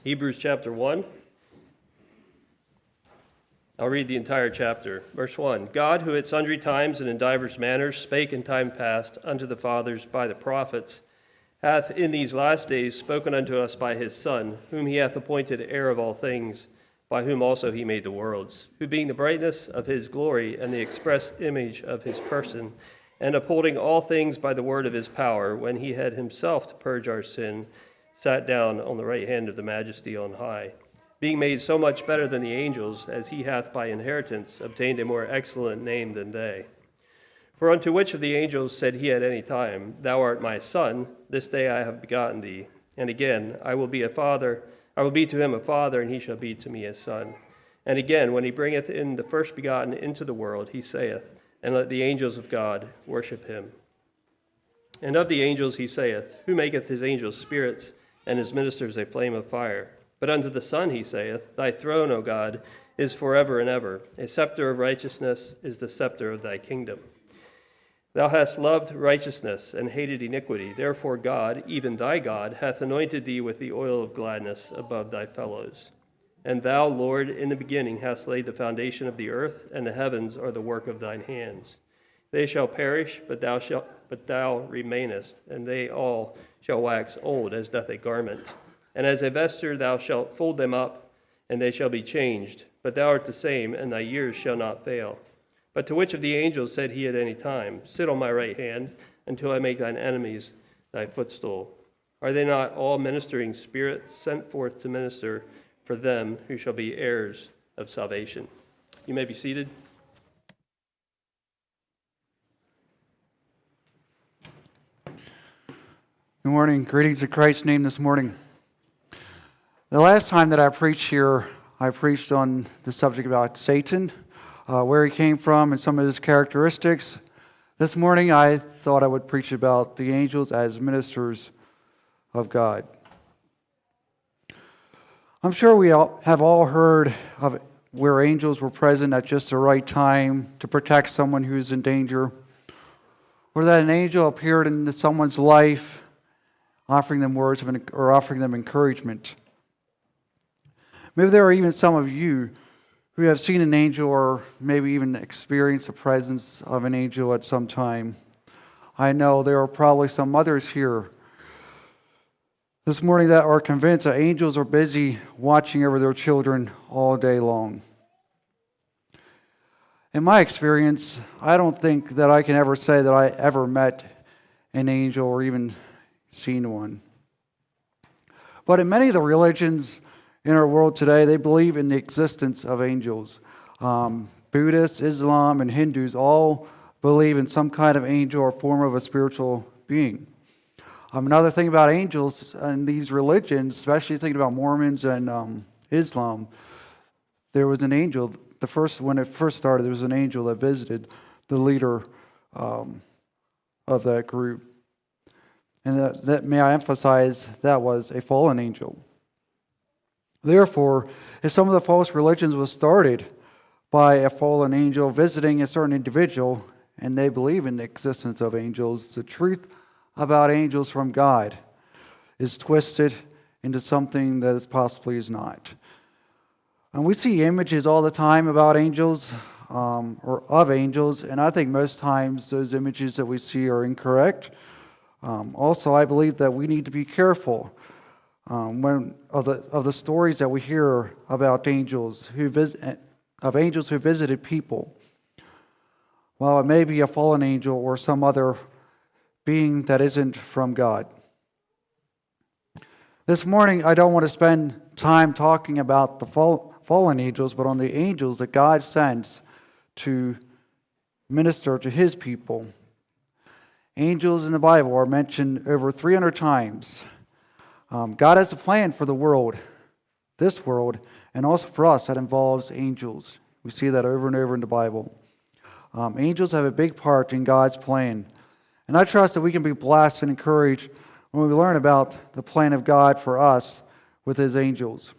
Hebrews chapter 1. I'll read the entire chapter. Verse 1. God, who at sundry times and in divers manners spake in time past unto the fathers by the prophets, hath in these last days spoken unto us by his Son, whom he hath appointed heir of all things, by whom also he made the worlds, who being the brightness of his glory and the express image of his person, and upholding all things by the word of his power, when he had himself to purge our sin, sat down on the right hand of the majesty on high, being made so much better than the angels, as he hath by inheritance obtained a more excellent name than they. For unto which of the angels said he at any time, Thou art my son, this day I have begotten thee. And again, I will be to him a father, and he shall be to me a son. And again, when he bringeth in the first begotten into the world, he saith, And let the angels of God worship him. And of the angels he saith, Who maketh his angels spirits, and his ministers a flame of fire? But unto the Son he saith, Thy throne, O God, is forever and ever. A scepter of righteousness is the scepter of thy kingdom. Thou hast loved righteousness and hated iniquity. Therefore God, even thy God, hath anointed thee with the oil of gladness above thy fellows. And thou, Lord, in the beginning hast laid the foundation of the earth, and the heavens are the work of thine hands. They shall perish, but thou remainest, and they all shall wax old, as doth a garment. And as a vesture thou shalt fold them up, and they shall be changed. But thou art the same, and thy years shall not fail. But to which of the angels said he at any time, Sit on my right hand, until I make thine enemies thy footstool? Are they not all ministering spirits sent forth to minister for them who shall be heirs of salvation? You may be seated. Good morning. Greetings in Christ's name this morning. The last time that I preached here, I preached on the subject about Satan, where he came from and some of his characteristics. This morning I thought I would preach about the angels as ministers of God. I'm sure we have all heard of where angels were present at just the right time to protect someone who's in danger, or that an angel appeared in someone's life offering them words or offering them encouragement. Maybe there are even some of you who have seen an angel or maybe even experienced the presence of an angel at some time. I know there are probably some others here this morning that are convinced that angels are busy watching over their children all day long. In my experience, I don't think that I can ever say that I ever met an angel or even seen one. But in many of the religions in our world today, they believe in the existence of angels. Buddhists, Islam, and Hindus all believe in some kind of angel or form of a spiritual being. Another thing about angels and these religions, especially thinking about Mormons and Islam, there was an angel. When it first started, there was an angel that visited the leader of that group. And that may I emphasize, that was a fallen angel. Therefore, if some of the false religions was started by a fallen angel visiting a certain individual, and they believe in the existence of angels, the truth about angels from God is twisted into something that it possibly is not. And we see images all the time about angels, or of angels, and I think most times those images that we see are incorrect. Also, I believe that we need to be careful of the stories that we hear about angels who visited people. While it may be a fallen angel or some other being that isn't from God. This morning, I don't want to spend time talking about the fallen angels, but on the angels that God sends to minister to His people. Angels in the Bible are mentioned over 300 times. God has a plan for the world, this world, and also for us that involves angels. We see that over and over in the Bible. Angels have a big part in God's plan. And I trust that we can be blessed and encouraged when we learn about the plan of God for us with His angels.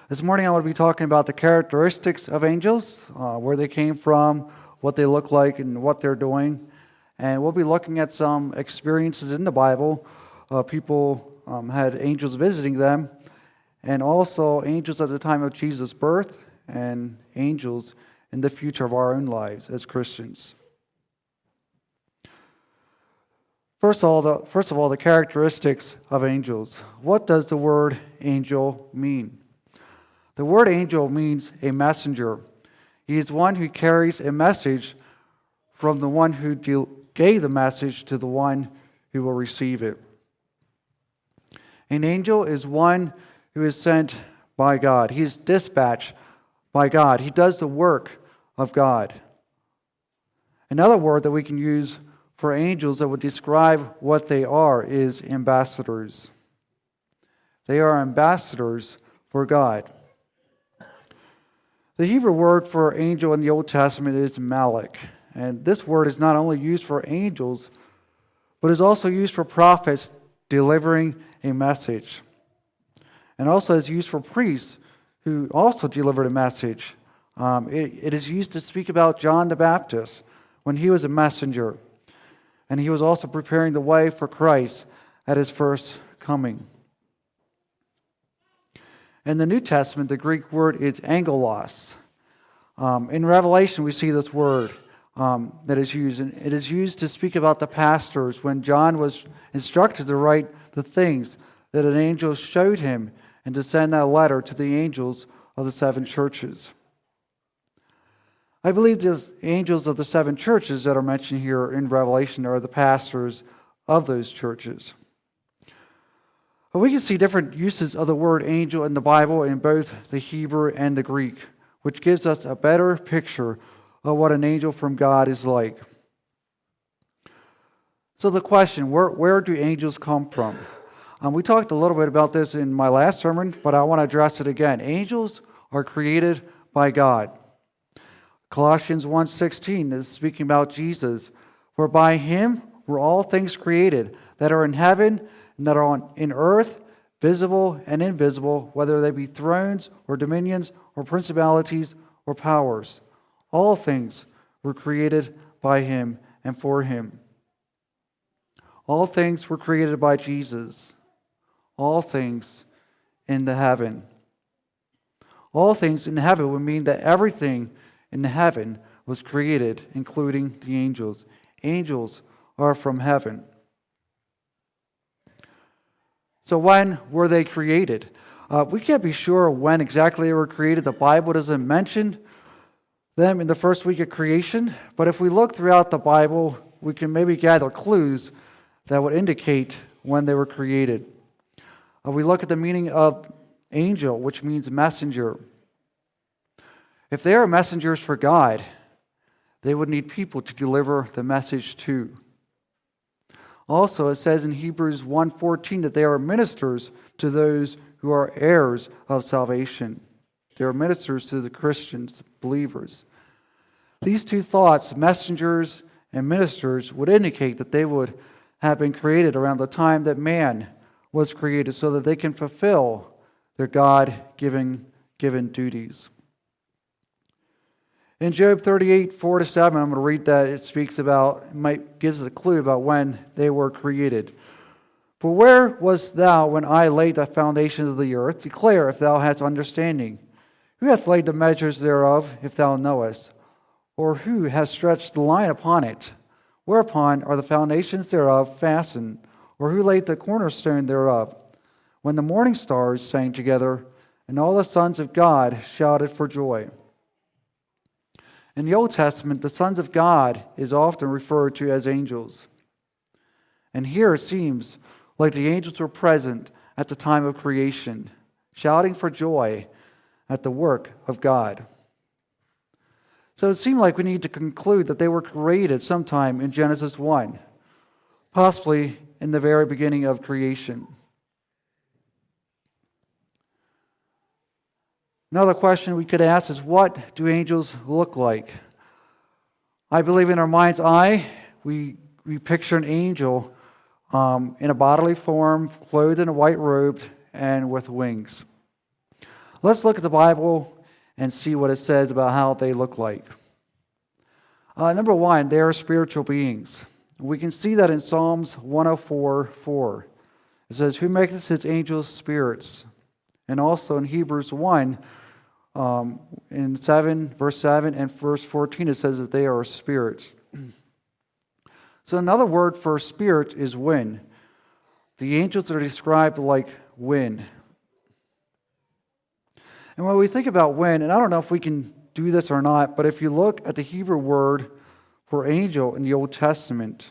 This morning I want to be talking about the characteristics of angels, where they came from, what they look like, and what they're doing. And we'll be looking at some experiences in the Bible. People had angels visiting them, and also angels at the time of Jesus' birth, and angels in the future of our own lives as Christians. First of all, the characteristics of angels. What does the word angel mean? The word angel means a messenger. He is one who carries a message from the one who gave the message to the one who will receive it. An angel is one who is sent by God. He is dispatched by God. He does the work of God. Another word that we can use for angels that would describe what they are is ambassadors. They are ambassadors for God. The Hebrew word for angel in the Old Testament is malach. And this word is not only used for angels, but is also used for prophets delivering a message. And also is used for priests who also delivered a message. It is used to speak about John the Baptist when he was a messenger. And he was also preparing the way for Christ at his first coming. In the New Testament, the Greek word is angelos. In Revelation, we see this word that is used. And it is used to speak about the pastors when John was instructed to write the things that an angel showed him and to send that letter to the angels of the 7 churches. I believe the angels of the 7 churches that are mentioned here in Revelation are the pastors of those churches. But we can see different uses of the word angel in the Bible in both the Hebrew and the Greek, which gives us a better picture of what an angel from God is like. So the question, where do angels come from? We talked a little bit about this in my last sermon, but I want to address it again. Angels are created by God. Colossians 1:16 is speaking about Jesus, for by him were all things created that are in heaven and that are in earth, visible and invisible, whether they be thrones or dominions or principalities or powers. All things were created by him and for him. All things were created by Jesus. All things in the heaven. All things in heaven would mean that everything in heaven was created, including the angels. Angels are from heaven. So when were they created? We can't be sure when exactly they were created. The Bible doesn't mention them in the first week of creation. But if we look throughout the Bible, we can maybe gather clues that would indicate when they were created. We look at the meaning of angel, which means messenger. If they are messengers for God, they would need people to deliver the message to. Also, it says in Hebrews 1:14 that they are ministers to those who are heirs of salvation. They are ministers to the Christians, believers. These two thoughts, messengers and ministers, would indicate that they would have been created around the time that man was created so that they can fulfill their God-given duties. In Job 38:4-7, I'm going to read that. It speaks about, gives us a clue about when they were created. For where wast thou when I laid the foundations of the earth? Declare if thou hast understanding. Who hath laid the measures thereof, if thou knowest? Or who hath stretched the line upon it? Whereupon are the foundations thereof fastened? Or who laid the cornerstone thereof? When the morning stars sang together, and all the sons of God shouted for joy. In the Old Testament, the sons of God is often referred to as angels. And here it seems like the angels were present at the time of creation, shouting for joy at the work of God. So it seemed like we need to conclude that they were created sometime in Genesis 1, possibly in the very beginning of creation. Another question we could ask is, what do angels look like? I believe in our mind's eye, we picture an angel in a bodily form, clothed in a white robe, and with wings. Let's look at the Bible and see what it says about how they look like. Number one, they are spiritual beings. We can see that in Psalms 104:4. It says, who maketh his angels spirits, And also in Hebrews 1, in 7, verse 7 and verse 14, it says that they are spirits. So another word for spirit is wind. The angels are described like wind. And when we think about wind, and I don't know if we can do this or not, but if you look at the Hebrew word for angel in the Old Testament,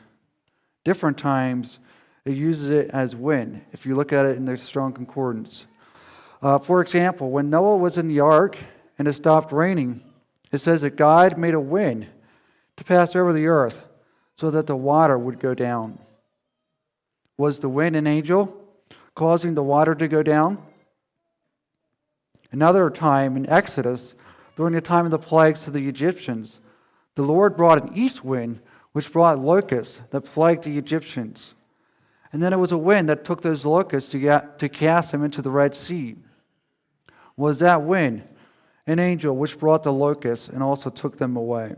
different times it uses it as wind, if you look at it in the Strong Concordance. For example, when Noah was in the ark and it stopped raining, it says that God made a wind to pass over the earth so that the water would go down. Was the wind an angel causing the water to go down? Another time in Exodus, during the time of the plagues to the Egyptians, the Lord brought an east wind which brought locusts that plagued the Egyptians. And then it was a wind that took those locusts to cast them into the Red Sea. Was that wind an angel which brought the locusts and also took them away?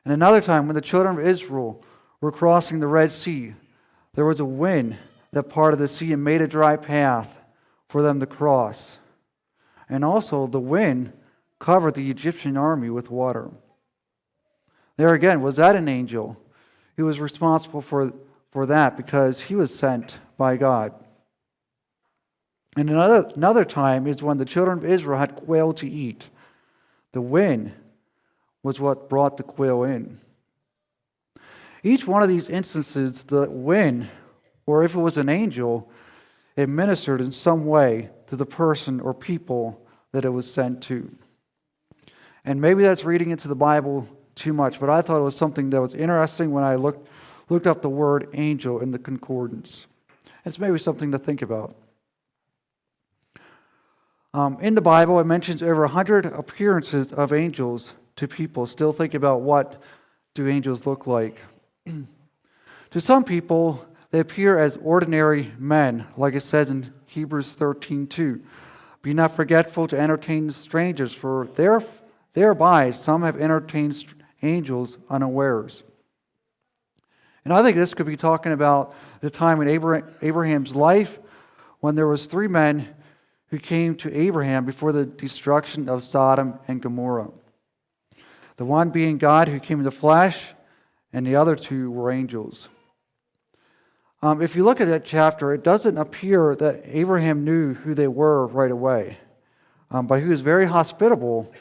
And another time when the children of Israel were crossing the Red Sea, there was a wind that parted the sea and made a dry path for them to cross. And also the wind covered the Egyptian army with water. There again, was that an angel? He was responsible for that because he was sent by God. And another time is when the children of Israel had quail to eat. The wind was what brought the quail in. Each one of these instances, the wind, or if it was an angel, it ministered in some way to the person or people that it was sent to. And maybe that's reading into the Bible too much, but I thought it was something that was interesting when I looked up the word angel in the concordance. It's maybe something to think about. In the Bible, it mentions over 100 appearances of angels to people. Still think about what do angels look like. To some people, they appear as ordinary men, like it says in Hebrews 13:2. Be not forgetful to entertain strangers, for thereby some have entertained angels unawares. And I think this could be talking about the time in Abraham's life when there was 3 men who came to Abraham before the destruction of Sodom and Gomorrah. The one being God who came in the flesh, and the other 2 were angels. If you look at that chapter, it doesn't appear that Abraham knew who they were right away. But he was very hospitable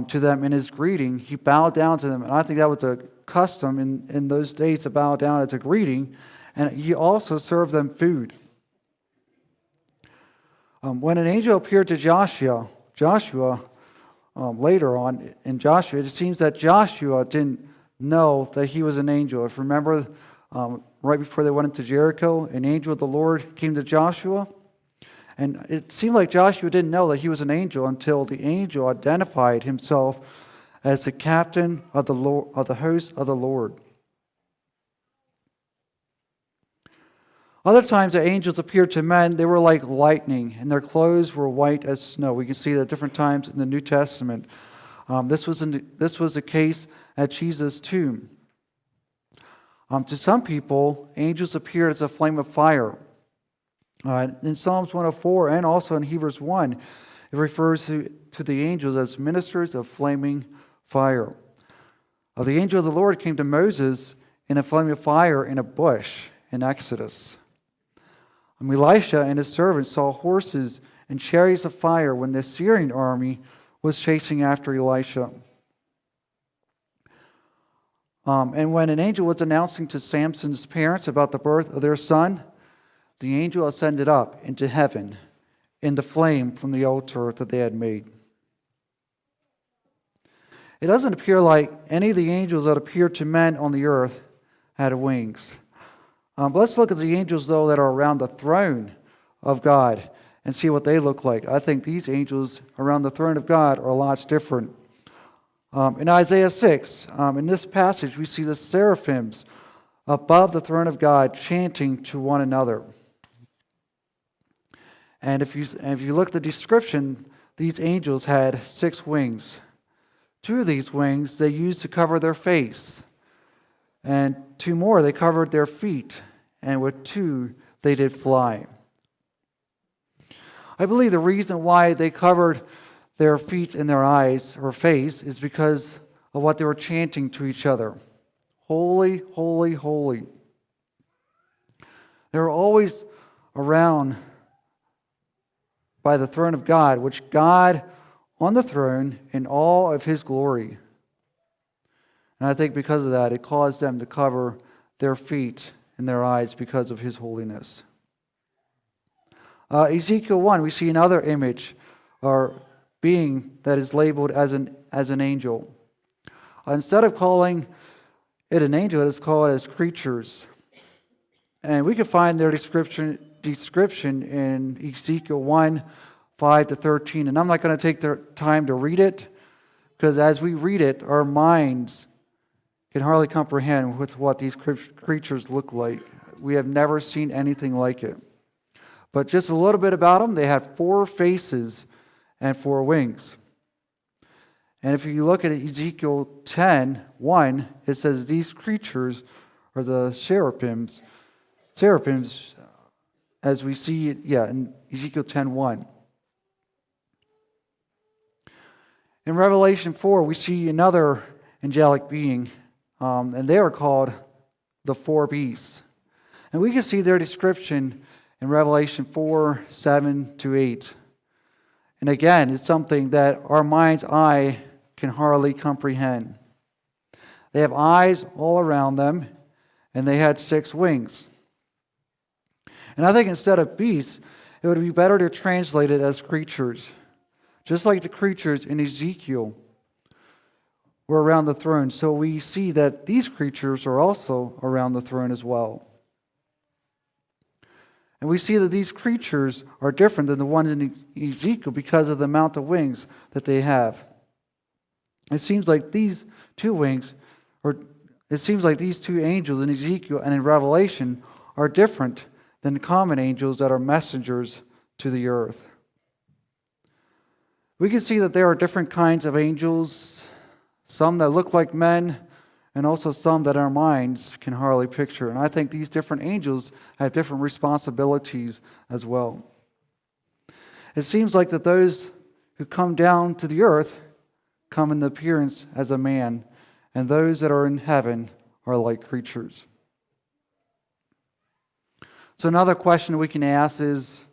to them in his greeting. He bowed down to them, and I think that was a custom in those days to bow down as a greeting. And he also served them food. When an angel appeared to Joshua, later on in Joshua, it seems that Joshua didn't know that he was an angel. If you remember, right before they went into Jericho, an angel of the Lord came to Joshua. And it seemed like Joshua didn't know that he was an angel until the angel identified himself as the captain of the host of the Lord. Other times the angels appeared to men, they were like lightning, and their clothes were white as snow. We can see that different times in the New Testament. This was the case at Jesus' tomb. To some people, angels appeared as a flame of fire. In Psalms 104 and also in Hebrews 1, it refers to the angels as ministers of flaming fire. The angel of the Lord came to Moses in a flame of fire in a bush in Exodus. Elisha and his servants saw horses and chariots of fire when the Syrian army was chasing after Elisha. And when an angel was announcing to Samson's parents about the birth of their son, the angel ascended up into heaven in the flame from the altar that they had made. It doesn't appear like any of the angels that appeared to men on the earth had wings. But let's look at the angels, though, that are around the throne of God and see what they look like. I think these angels around the throne of God are a lot different. In Isaiah 6, in this passage, we see the seraphims above the throne of God chanting to one another. And if you look at the description, these angels had 6 wings. 2 of these wings they used to cover their face. And 2 more, they covered their feet. And with 2, they did fly. I believe the reason why they covered their feet and their eyes or face is because of what they were chanting to each other. Holy, holy, holy. They were always around by the throne of God, which God on the throne in all of his glory. And I think because of that, it caused them to cover their feet and their eyes because of his holiness. Ezekiel 1, we see another image or being that is labeled as an angel. Instead of calling it an angel, it is called as creatures. And we can find their description in Ezekiel 1, 5 to 13. And I'm not going to take the time to read it, because as we read it, our minds can hardly comprehend with what these creatures look like. We have never seen anything like it. But just a little bit about them, they had 4 faces and 4 wings. And if you look at Ezekiel 10:1, it says these creatures are the cherubims, as we see it, in Ezekiel 10:1. In Revelation 4, we see another angelic being, and they are called the 4 beasts. And we can see their description in Revelation 4, 7 to 8. And again, it's something that our mind's eye can hardly comprehend. They have eyes all around them, and they had 6 wings. And I think instead of beasts, it would be better to translate it as creatures. Just like the creatures in Ezekiel were around the throne, so we see that these creatures are also around the throne as well. And we see that these creatures are different than the ones in Ezekiel because of the amount of wings that they have. It seems like these 2 wings, or it seems like these 2 angels in Ezekiel and in Revelation are different than the common angels that are messengers to the earth. We can see that there are different kinds of angels, some that look like men, and also some that our minds can hardly picture. And I think these different angels have different responsibilities as well. It seems like that those who come down to the earth come in the appearance as a man, and those that are in heaven are like creatures. So another question we can ask is,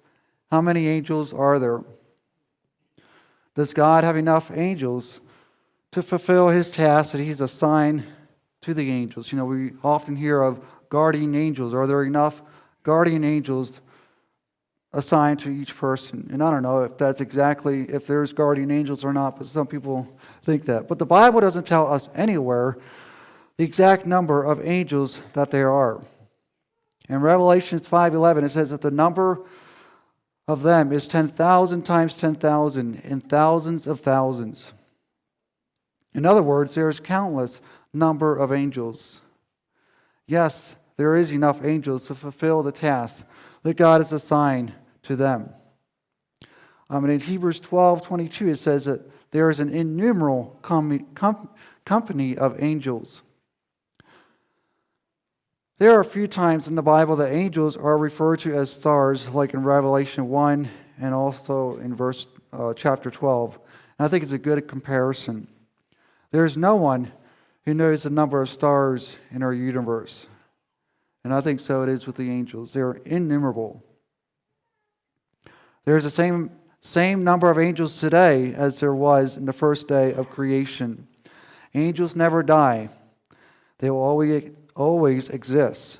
how many angels are there? Does God have enough angels to fulfill his task that he's assigned to the angels? You know, we often hear of guardian angels. Are there enough guardian angels assigned to each person? And I don't know if that's exactly, if there's guardian angels or not, but some people think that. But the Bible doesn't tell us anywhere the exact number of angels that there are. In Revelation 5:11, it says that the number of them is 10,000 times 10,000 and thousands of thousands. In other words, there is countless number of angels. Yes, there is enough angels to fulfill the task that God has assigned to them. And in Hebrews 12:22, it says that there is an innumerable company of angels. There are a few times in the Bible that angels are referred to as stars, like in Revelation 1 and also in chapter 12. And I think it's a good comparison. There is no one who knows the number of stars in our universe. And I think so it is with the angels. They are innumerable. There's the same number of angels today as there was in the first day of creation. Angels never die. They will always exist.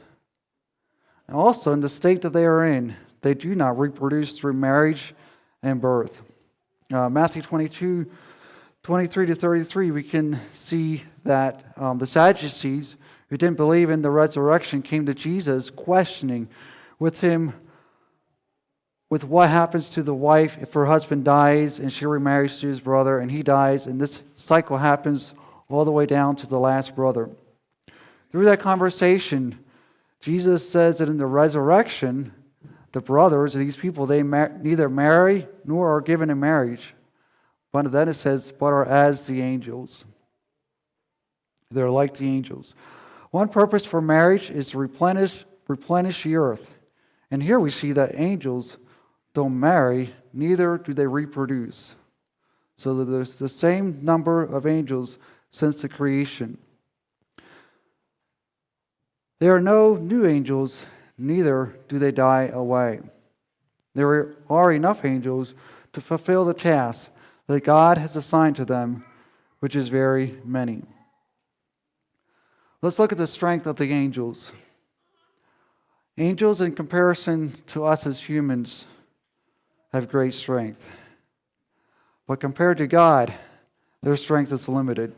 And also, in the state that they are in, they do not reproduce through marriage and birth. Matthew 22, 23 to 33, we can see that the Sadducees, who didn't believe in the resurrection, came to Jesus questioning with him with what happens to the wife if her husband dies and she remarries to his brother and he dies, and this cycle happens all the way down to the last brother. Through that conversation, Jesus says that in the resurrection, the brothers, these people, they neither marry nor are given in marriage. But then it says, but are as the angels. They're like the angels. One purpose for marriage is to replenish the earth. And here we see that angels don't marry neither do they reproduce. So that there's the same number of angels since the creation. There are no new angels, neither do they die away. There are enough angels to fulfill the task that God has assigned to them, which is very many. Let's look at the strength of the angels. Angels, in comparison to us as humans, have great strength. But compared to God, their strength is limited.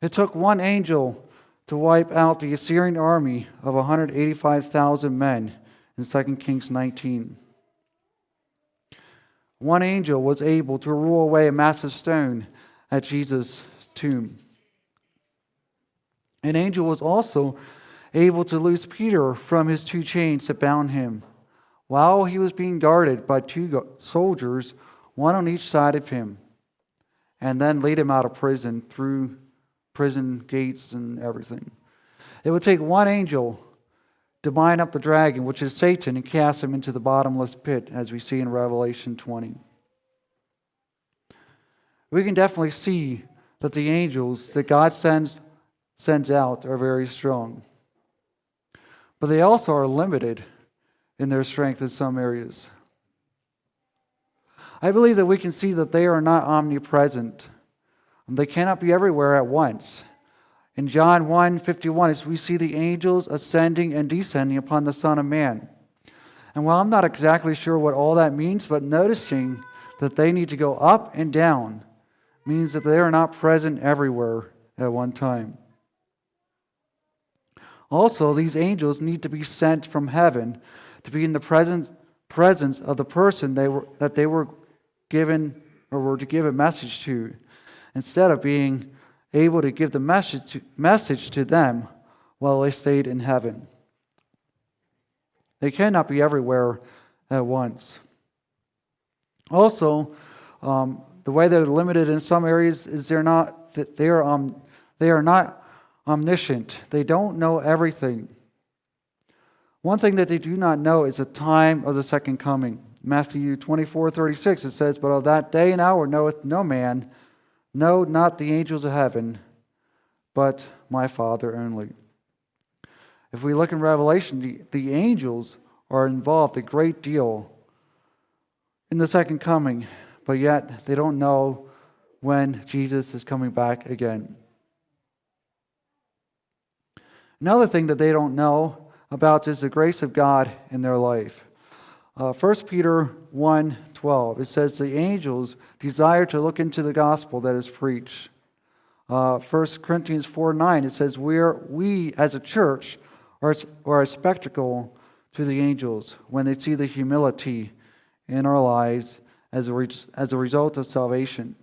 It took one angel to wipe out the Assyrian army of 185,000 men in 2 Kings 19. One angel was able to roll away a massive stone at Jesus' tomb. An angel was also able to loose Peter from his 2 chains that bound him, while he was being guarded by 2 soldiers, one on each side of him, and then lead him out of prison through prison gates and everything. It would take one angel to bind up the dragon, which is Satan, and cast him into the bottomless pit, as we see in Revelation 20. We can definitely see that the angels that God sends out are very strong. But they also are limited in their strength in some areas. I believe that we can see that they are not omnipresent. They cannot be everywhere at once. In John 1:51, as we see the angels ascending and descending upon the Son of Man. And while I'm not exactly sure what all that means, but noticing that they need to go up and down means that they are not present everywhere at one time. Also, these angels need to be sent from heaven to be in the presence of the person that they were given or were to give a message to, instead of being able to give the message to them while they stayed in heaven. They cannot be everywhere at once. Also, the way they're limited in some areas is they are not omniscient. They don't know everything. One thing that they do not know is the time of the second coming. Matthew 24:36, it says, "But of that day and hour knoweth no man, no, not the angels of heaven, but my Father only." If we look in Revelation, the angels are involved a great deal in the second coming, but yet they don't know when Jesus is coming back again. Another thing that they don't know about is the grace of God in their life. 1 Peter 1:12, it says the angels desire to look into the gospel that is preached. 1 Corinthians 4:9, it says we as a church are a spectacle to the angels when they see the humility in our lives as a result of salvation.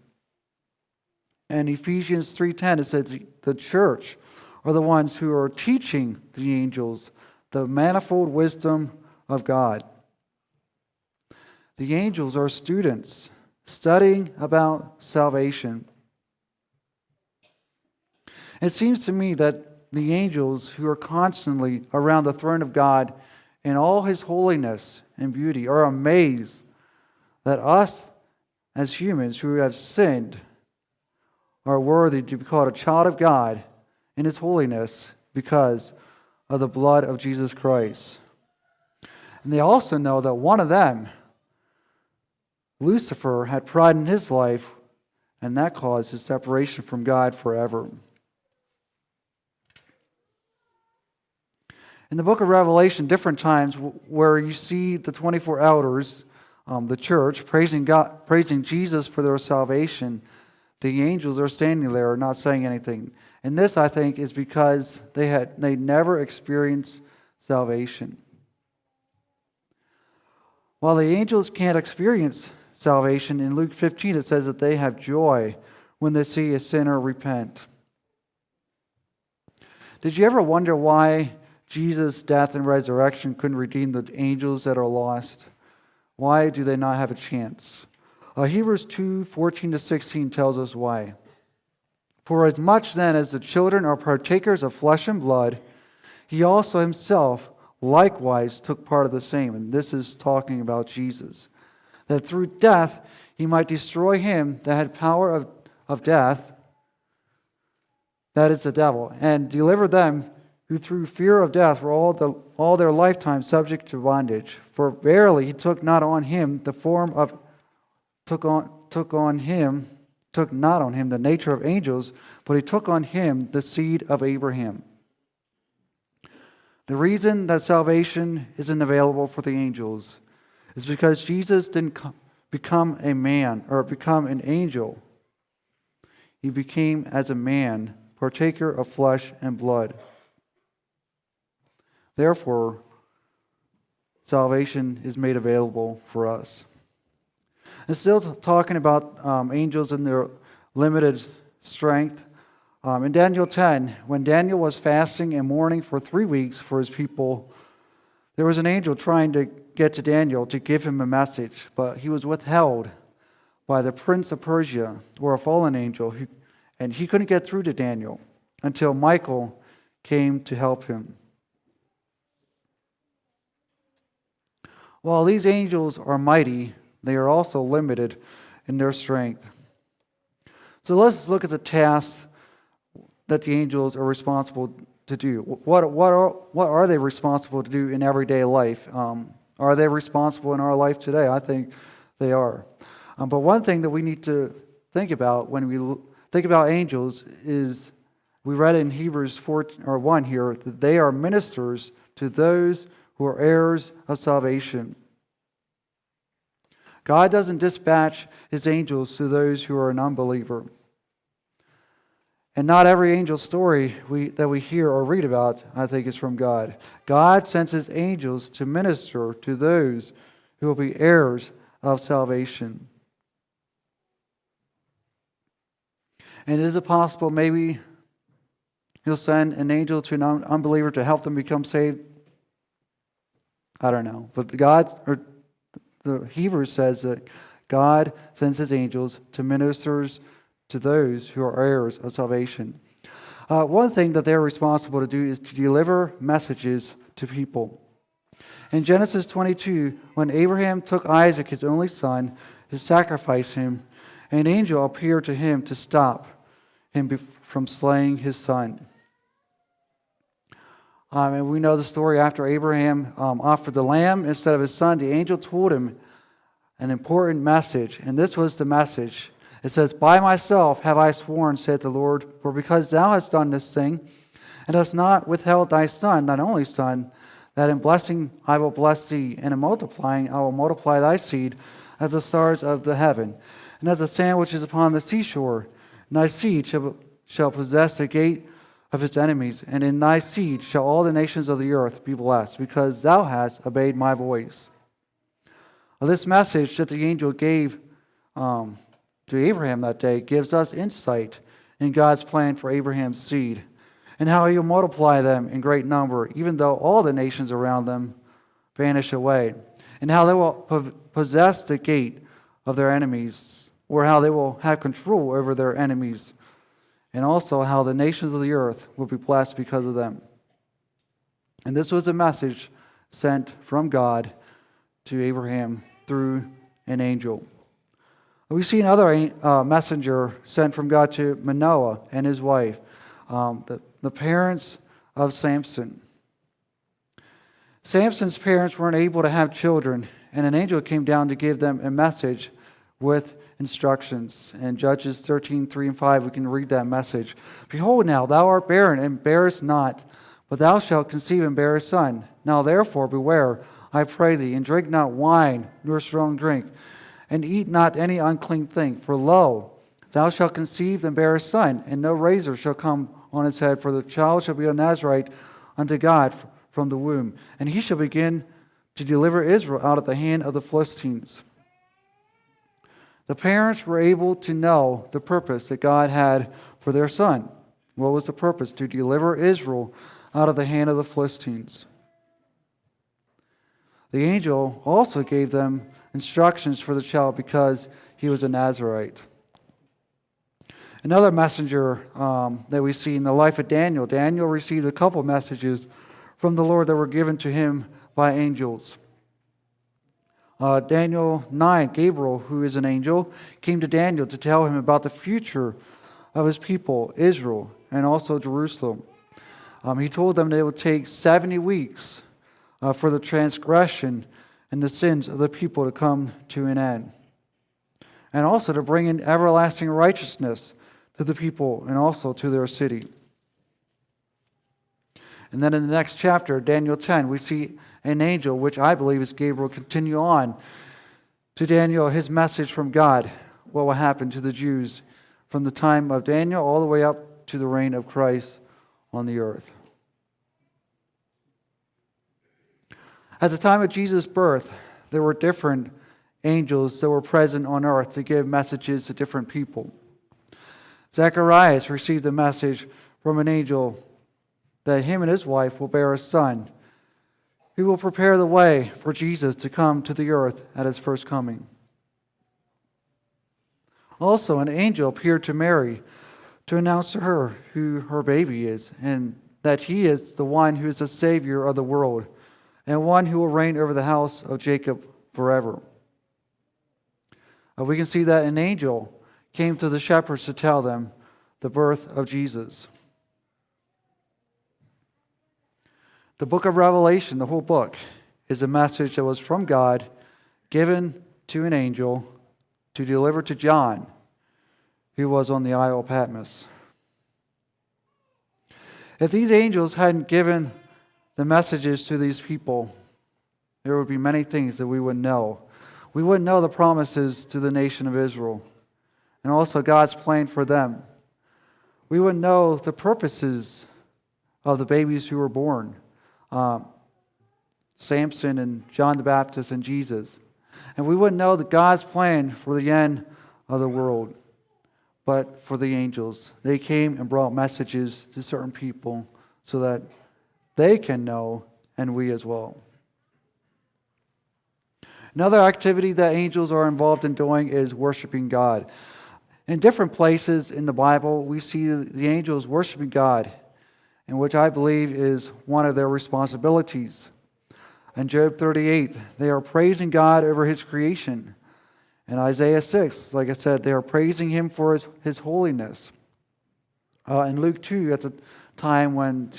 And Ephesians 3:10, it says the church are the ones who are teaching the angels the manifold wisdom of God. The angels are students studying about salvation. It seems to me that the angels who are constantly around the throne of God in all His holiness and beauty are amazed that us as humans who have sinned are worthy to be called a child of God in His holiness because of the blood of Jesus Christ. And they also know that one of them, Lucifer, had pride in his life, and that caused his separation from God forever. In the book of Revelation, different times where you see the 24 elders, the church, praising God, praising Jesus for their salvation, the angels are standing there not saying anything. And this, I think, is because they never experienced salvation. While the angels can't experience salvation, in Luke 15 it says that they have joy when they see a sinner repent. Did you ever wonder why Jesus' death and resurrection couldn't redeem the angels that are lost? Why do they not have a chance? Hebrews 2:14-16 tells us why. "For as much then as the children are partakers of flesh and blood, He also Himself likewise took part of the same. And this is talking about Jesus. That through death he might destroy him that had power of death, that is the devil, and deliver them who through fear of death were all their lifetime subject to bondage. For verily he took not on him the nature of angels, but he took on him the seed of Abraham. The reason that salvation isn't available for the angels is because Jesus didn't become a man or become an angel. He became as a man, partaker of flesh and blood. Therefore, salvation is made available for us. And still talking about angels and their limited strength. In Daniel 10, when Daniel was fasting and mourning for 3 weeks for his people, there was an angel trying to get to Daniel to give him a message, but he was withheld by the prince of Persia, or a fallen angel, and he couldn't get through to Daniel until Michael came to help him. While these angels are mighty, they are also limited in their strength. So let's look at the tasks that the angels are responsible to do. What are they responsible to do in everyday life? Are they responsible in our life today? I think they are. But one thing that we need to think about when we think about angels is, we read in Hebrews 1 here, that they are ministers to those who are heirs of salvation. God doesn't dispatch his angels to those who are an unbeliever. And not every angel story that we hear or read about, I think, is from God. God sends his angels to minister to those who will be heirs of salvation. And is it possible maybe he'll send an angel to an unbeliever to help them become saved? I don't know. But the Hebrews says that God sends his angels to ministers to those who are heirs of salvation. One thing that they're responsible to do is to deliver messages to people. In Genesis 22, when Abraham took Isaac, his only son, to sacrifice him, an angel appeared to him to stop him from slaying his son. And we know the story. After Abraham offered the lamb instead of his son, the angel told him an important message. And this was the message. It says, "By myself have I sworn, saith the Lord, for because thou hast done this thing, and hast not withheld thy son, thine only son, that in blessing I will bless thee, and in multiplying I will multiply thy seed as the stars of the heaven, and as the sand which is upon the seashore. And thy seed shall possess the gate of his enemies, and in thy seed shall all the nations of the earth be blessed, because thou hast obeyed my voice." Well, this message that the angel gave to Abraham that day gives us insight in God's plan for Abraham's seed, and how he will multiply them in great number, even though all the nations around them vanish away, and how they will possess the gate of their enemies, or how they will have control over their enemies, and also how the nations of the earth will be blessed because of them. And this was a message sent from God to Abraham through an angel. We see another messenger sent from God to Manoah and his wife, the parents of Samson. Samson's parents weren't able to have children, and an angel came down to give them a message with instructions. In Judges 13:3-5, we can read that message. "Behold now, thou art barren, and bearest not, but thou shalt conceive and bear a son. Now therefore beware, I pray thee, and drink not wine, nor strong drink, and eat not any unclean thing. For lo, thou shalt conceive and bear a son, and no razor shall come on his head, for the child shall be a Nazarite unto God from the womb. And he shall begin to deliver Israel out of the hand of the Philistines." The parents were able to know the purpose that God had for their son. What was the purpose? To deliver Israel out of the hand of the Philistines. The angel also gave them instructions for the child because he was a Nazarite. Another messenger that we see in the life of Daniel. Daniel received a couple messages from the Lord that were given to him by angels. Daniel 9, Gabriel, who is an angel, came to Daniel to tell him about the future of his people, Israel, and also Jerusalem. He told them that it would take 70 weeks for the transgression and the sins of the people to come to an end, and also to bring in everlasting righteousness to the people and also to their city. And then in the next chapter, Daniel 10, we see an angel, which I believe is Gabriel, continue on to Daniel his message from God, what will happen to the Jews from the time of Daniel all the way up to the reign of Christ on the earth. At the time of Jesus' birth, there were different angels that were present on earth to give messages to different people. Zacharias received a message from an angel that him and his wife will bear a son who will prepare the way for Jesus to come to the earth at his first coming. Also, an angel appeared to Mary to announce to her who her baby is, and that he is the one who is the Savior of the world, and one who will reign over the house of Jacob forever. We can see that an angel came to the shepherds to tell them the birth of Jesus. The book of Revelation, the whole book, is a message that was from God, given to an angel to deliver to John, who was on the Isle of Patmos. If these angels hadn't given the messages to these people, there would be many things that we wouldn't know. We wouldn't know the promises to the nation of Israel, and also God's plan for them. We wouldn't know the purposes of the babies who were born. Samson and John the Baptist and Jesus. And we wouldn't know that God's plan for the end of the world. But for the angels, they came and brought messages to certain people so that they can know, and we as well. Another activity that angels are involved in doing is worshiping God. In different places in the Bible, we see the angels worshiping God, and which I believe is one of their responsibilities. In Job 38, they are praising God over his creation. In Isaiah 6, like I said, they are praising him for his holiness. In Luke 2, at the time of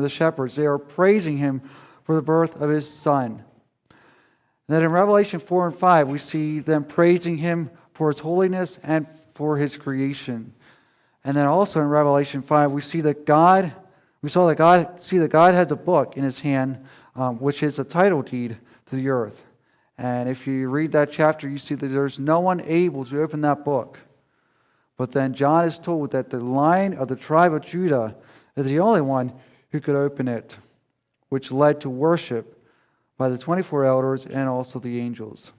the shepherds, they are praising him for the birth of his son. And then in Revelation 4 and 5, we see them praising him for his holiness and for his creation. And then also in Revelation 5, we see that God has a book in his hand, which is a title deed to the earth. And if you read that chapter, you see that there's no one able to open that book. But then John is told that the Lion of the tribe of Judah is the only one who could open it, which led to worship by the 24 elders and also the angels.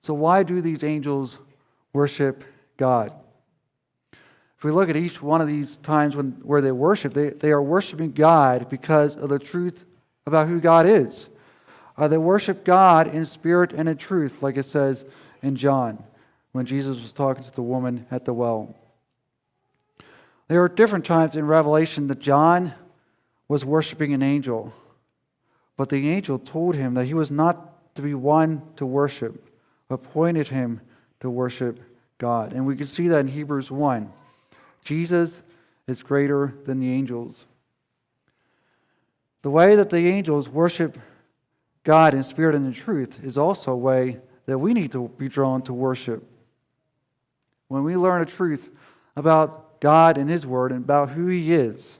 So why do these angels worship God? If we look at each one of these times where they worship, they are worshiping God because of the truth about who God is. They worship God in spirit and in truth, like it says in John, when Jesus was talking to the woman at the well. There are different times in Revelation that John was worshiping an angel, but the angel told him that he was not to be one to worship, but pointed him to worship God. And we can see that in Hebrews 1. Jesus is greater than the angels. The way that the angels worship God in spirit and in truth is also a way that we need to be drawn to worship. When we learn a truth about God and his word and about who he is,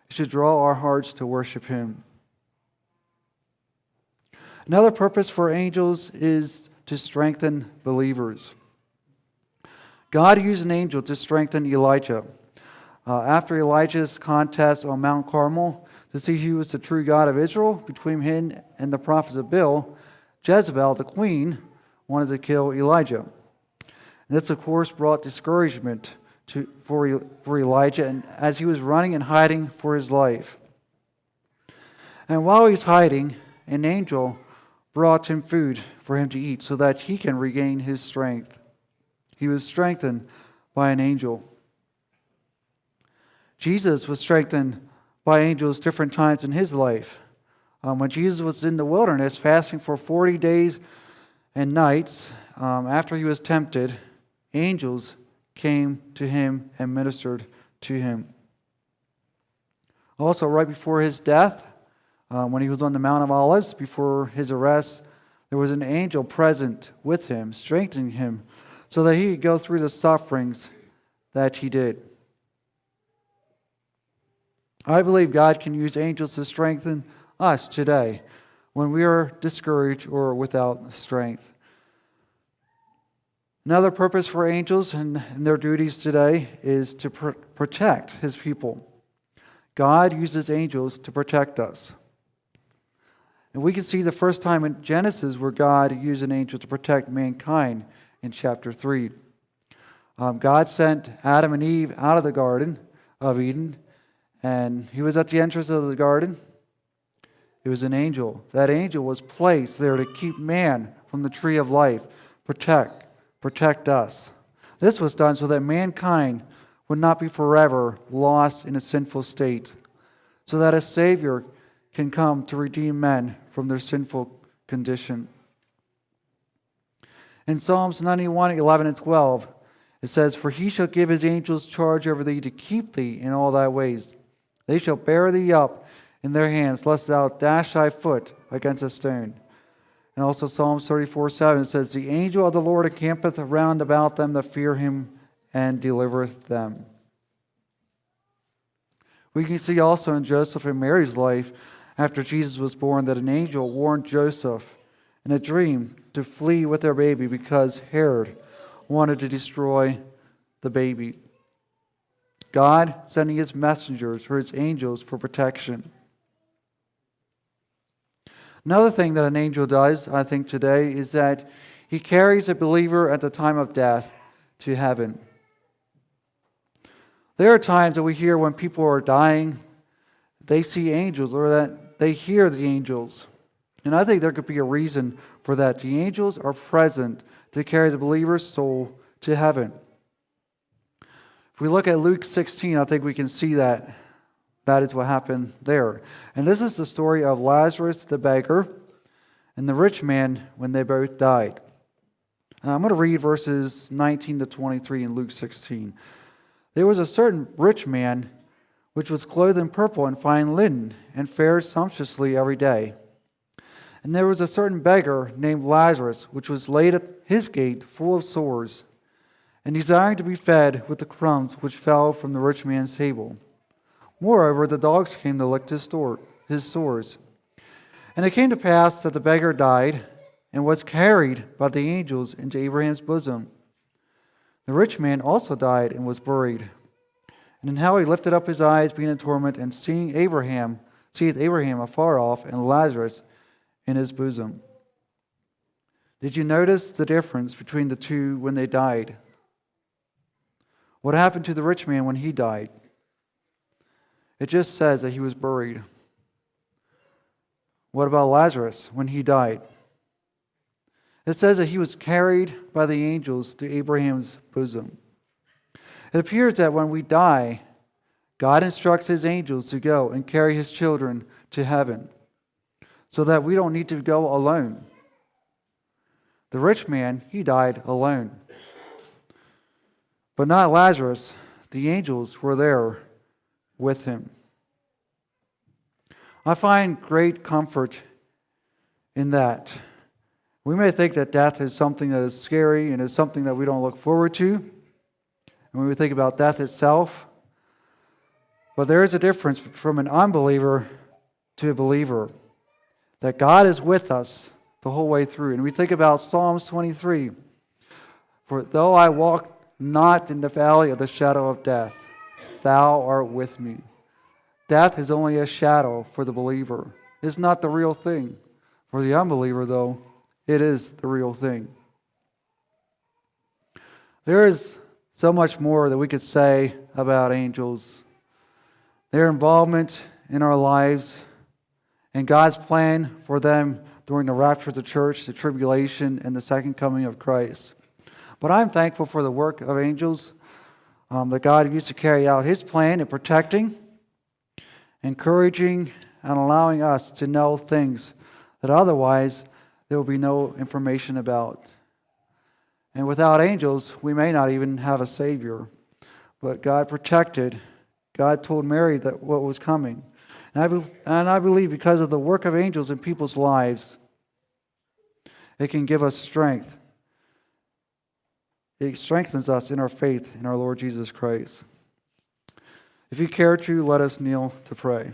it should draw our hearts to worship him. Another purpose for angels is to strengthen believers. God used an angel to strengthen Elijah. After Elijah's contest on Mount Carmel to see who was the true God of Israel, between him and the prophets of Baal, Jezebel, the queen, wanted to kill Elijah. And this, of course, brought discouragement for Elijah, and as he was running and hiding for his life. And while he's hiding, an angel brought him food for him to eat so that he can regain his strength. He was strengthened by an angel. Jesus was strengthened by angels different times in his life. When Jesus was in the wilderness fasting for 40 days and nights, after he was tempted, angels came to him and ministered to him. Also, right before his death, when he was on the Mount of Olives, before his arrest, there was an angel present with him, strengthening him, so that he could go through the sufferings that he did. I believe God can use angels to strengthen us today when we are discouraged or without strength. Another purpose for angels and their duties today is to protect his people. God uses angels to protect us. And we can see the first time in Genesis where God used an angel to protect mankind in chapter 3. God sent Adam and Eve out of the Garden of Eden, and he was at the entrance of the garden. It was an angel. That angel was placed there to keep man from the tree of life, protect us. This was done so that mankind would not be forever lost in a sinful state, so that a Savior can come to redeem men from their sinful condition. In Psalms 91, 11 and 12, it says, "For he shall give his angels charge over thee to keep thee in all thy ways. They shall bear thee up in their hands, lest thou dash thy foot against a stone." And also Psalms 34, 7, it says, "The angel of the Lord encampeth round about them that fear him, and delivereth them." We can see also in Joseph and Mary's life, after Jesus was born, that an angel warned Joseph in a dream to flee with their baby because Herod wanted to destroy the baby. God sending his messengers or his angels for protection. Another thing that an angel does, I think, today is that he carries a believer at the time of death to heaven. There are times that we hear when people are dying, they see angels or that they hear the angels. And I think there could be a reason for that. The angels are present to carry the believer's soul to heaven. If we look at Luke 16, I think we can see that. That is what happened there. And this is the story of Lazarus the beggar and the rich man when they both died. I'm going to read verses 19 to 23 in Luke 16. "There was a certain rich man which was clothed in purple and fine linen, and fared sumptuously every day. And there was a certain beggar named Lazarus, which was laid at his gate full of sores, and desiring to be fed with the crumbs which fell from the rich man's table. Moreover, the dogs came to lick his sores. And it came to pass that the beggar died, and was carried by the angels into Abraham's bosom. The rich man also died and was buried. And in how he lifted up his eyes, being in torment, and seeth Abraham afar off, and Lazarus in his bosom." Did you notice the difference between the two when they died? What happened to the rich man when he died? It just says that he was buried. What about Lazarus when he died? It says that he was carried by the angels to Abraham's bosom. It appears that when we die, God instructs his angels to go and carry his children to heaven, so that we don't need to go alone. The rich man, he died alone. But not Lazarus. The angels were there with him. I find great comfort in that. We may think that death is something that is scary and is something that we don't look forward to, and when we think about death itself, but there is a difference from an unbeliever to a believer, that God is with us the whole way through. And we think about Psalms 23, "For though I walk not in the valley of the shadow of death, thou art with me." Death is only a shadow for the believer. It's not the real thing. For the unbeliever, though, it is the real thing. There is so much more that we could say about angels. Their involvement in our lives and God's plan for them during the rapture of the church, the tribulation, and the second coming of Christ. But I'm thankful for the work of angels. that God used to carry out His plan in protecting, encouraging, and allowing us to know things that otherwise there will be no information about. And without angels, we may not even have a Savior. But God protected. God told Mary that what was coming. And I believe because of the work of angels in people's lives, it can give us strength. It strengthens us in our faith in our Lord Jesus Christ. If you care to, let us kneel to pray.